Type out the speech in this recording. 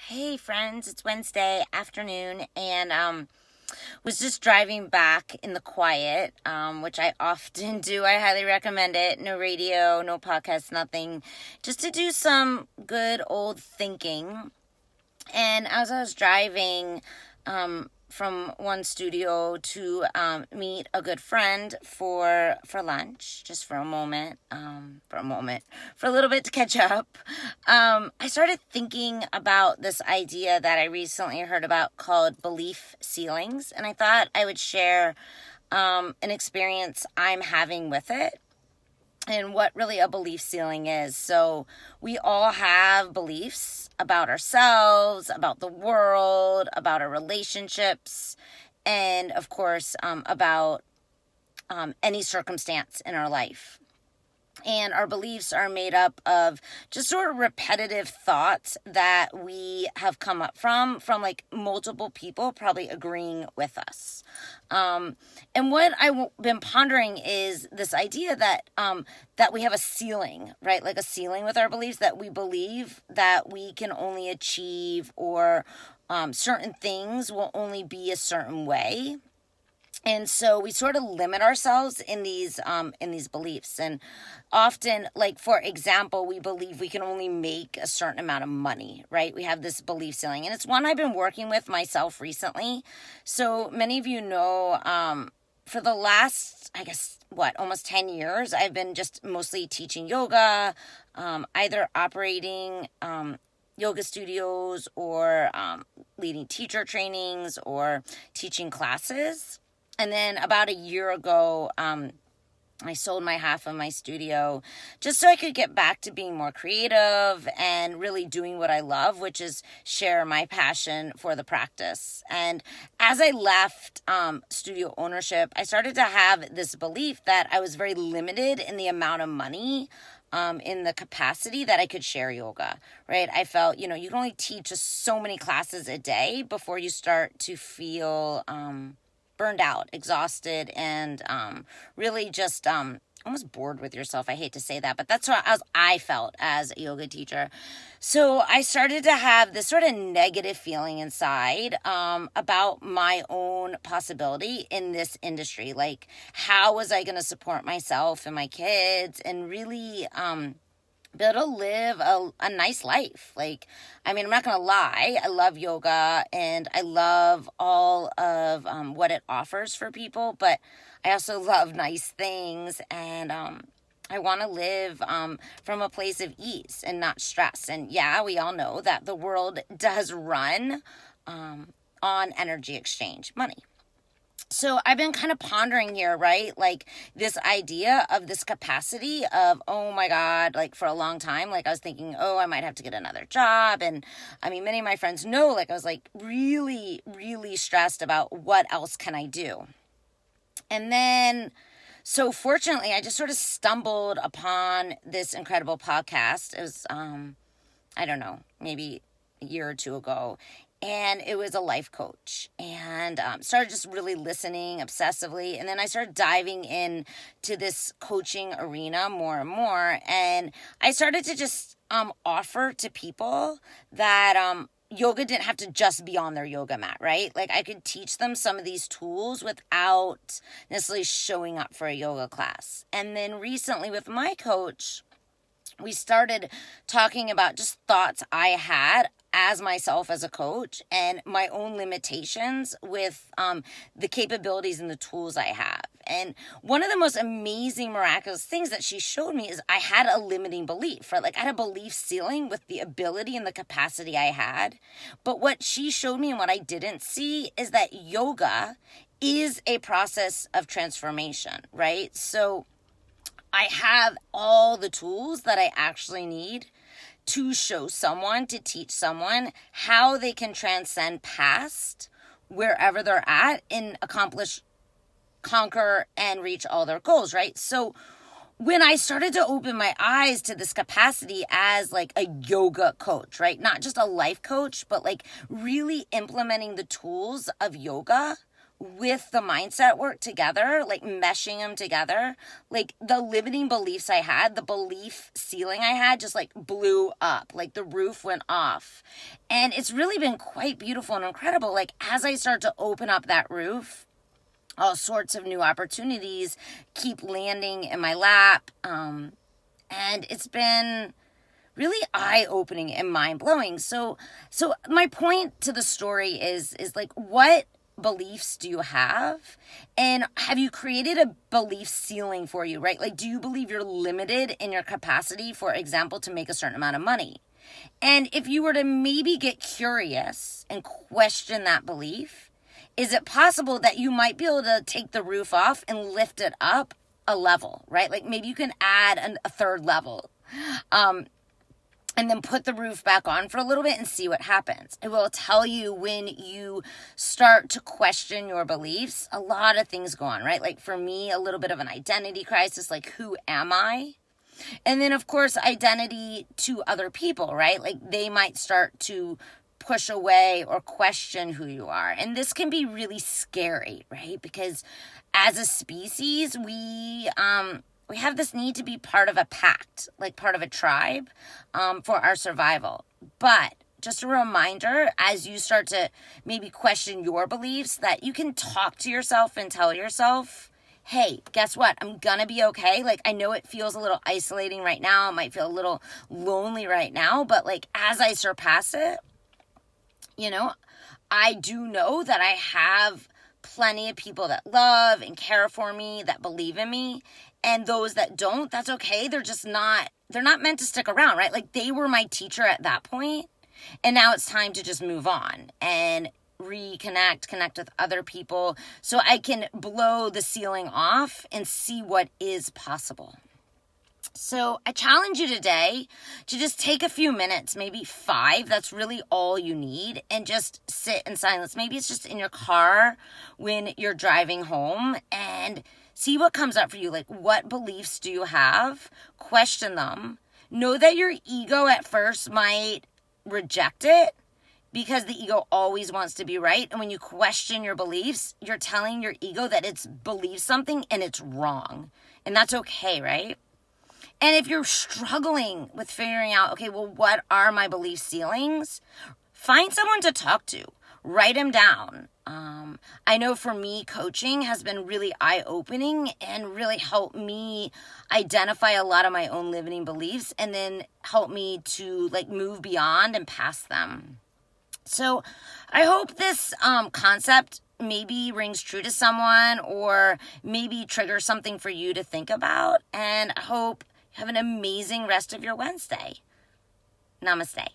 Hey friends, it's Wednesday afternoon and was just driving back in the quiet, which I often do. I highly recommend it. No radio, no podcast, nothing. Just to do some good old thinking. And as I was driving from one studio to meet a good friend for lunch, just for a moment, for a little bit to catch up, I started thinking about this idea that I recently heard about called belief ceilings, and I thought I would share an experience I'm having with it and what really a belief ceiling is. So we all have beliefs about ourselves, about the world, about our relationships, and of course, about any circumstance in our life. And our beliefs are made up of just sort of repetitive thoughts that we have come up from like multiple people probably agreeing with us. And what I've been pondering is this idea that that we have a ceiling, right? Like a ceiling with our beliefs, that we believe that we can only achieve or certain things will only be a certain way. And so we sort of limit ourselves in these beliefs. And often, like, for example, we believe we can only make a certain amount of money, right? We have this belief ceiling. And it's one I've been working with myself recently. So many of you know, for the last, almost 10 years, I've been just mostly teaching yoga, either operating yoga studios or leading teacher trainings or teaching classes. And then about a year ago, I sold my half of my studio just so I could get back to being more creative and really doing what I love, which is share my passion for the practice. And as I left studio ownership, I started to have this belief that I was very limited in the amount of money in the capacity that I could share yoga, right? I felt, you can only teach just so many classes a day before you start to feel burned out, exhausted, and really just almost bored with yourself. I hate to say that, but that's what I felt as a yoga teacher. So I started to have this sort of negative feeling inside about my own possibility in this industry. Like, how was I going to support myself and my kids and really be able to live a nice life? Like, I'm not going to lie. I love yoga and I love all of what it offers for people, but I also love nice things, and I want to live from a place of ease and not stress. And yeah, we all know that the world does run on energy exchange, money. So I've been kind of pondering here, right? Like this idea of this capacity of, oh my God, like for a long time, like I was thinking, oh, I might have to get another job. And many of my friends know, like I was like really, really stressed about what else can I do? And then, so fortunately, I just sort of stumbled upon this incredible podcast. It was, I don't know, maybe a year or two ago. And it was a life coach, and started just really listening obsessively. And then I started diving in to this coaching arena more and more. And I started to just offer to people that yoga didn't have to just be on their yoga mat, right? Like I could teach them some of these tools without necessarily showing up for a yoga class. And then recently with my coach, we started talking about just thoughts I had as myself as a coach and my own limitations with the capabilities and the tools I have. And one of the most amazing, miraculous things that she showed me is I had a limiting belief, right? Like I had a belief ceiling with the ability and the capacity I had. But what she showed me and what I didn't see is that yoga is a process of transformation, right? So I have all the tools that I actually need to show someone, to teach someone how they can transcend past wherever they're at and accomplish, conquer, and reach all their goals, right? So when I started to open my eyes to this capacity as like a yoga coach, right? Not just a life coach, but like really implementing the tools of yoga with the mindset work together, like meshing them together, like the limiting beliefs I had, the belief ceiling I had just like blew up, like the roof went off. And it's really been quite beautiful and incredible. Like as I start to open up that roof, all sorts of new opportunities keep landing in my lap. And it's been really eye-opening and mind-blowing. So my point to the story is like, what beliefs do you have? And have you created a belief ceiling for you, right? Like, do you believe you're limited in your capacity, for example, to make a certain amount of money? And if you were to maybe get curious and question that belief, is it possible that you might be able to take the roof off and lift it up a level, right? Like maybe you can add a third level. And then put the roof back on for a little bit and see what happens. It will tell you when you start to question your beliefs, a lot of things go on, right? Like for me, a little bit of an identity crisis, like who am I? And then of course, identity to other people, right? Like they might start to push away or question who you are. And this can be really scary, right? Because as a species, we have this need to be part of a pact, like part of a tribe, for our survival. But just a reminder, as you start to maybe question your beliefs, that you can talk to yourself and tell yourself, hey, guess what? I'm gonna be okay. Like, I know it feels a little isolating right now. It might feel a little lonely right now, but like, as I surpass it, I do know that I have plenty of people that love and care for me, that believe in me. And those that don't, that's okay. They're not meant to stick around, right? Like they were my teacher at that point. And now it's time to just move on and connect with other people so I can blow the ceiling off and see what is possible. So I challenge you today to just take a few minutes, maybe 5, that's really all you need, and just sit in silence. Maybe it's just in your car when you're driving home and see what comes up for you. Like, what beliefs do you have? Question them. Know that your ego at first might reject it because the ego always wants to be right. And when you question your beliefs, you're telling your ego that it's believes something and it's wrong. And that's okay, right? And if you're struggling with figuring out, okay, well, what are my belief ceilings? Find someone to talk to. Write them down. I know for me, coaching has been really eye-opening and really helped me identify a lot of my own limiting beliefs and then help me to like move beyond and past them. So I hope this concept maybe rings true to someone or maybe triggers something for you to think about. And I hope you have an amazing rest of your Wednesday. Namaste.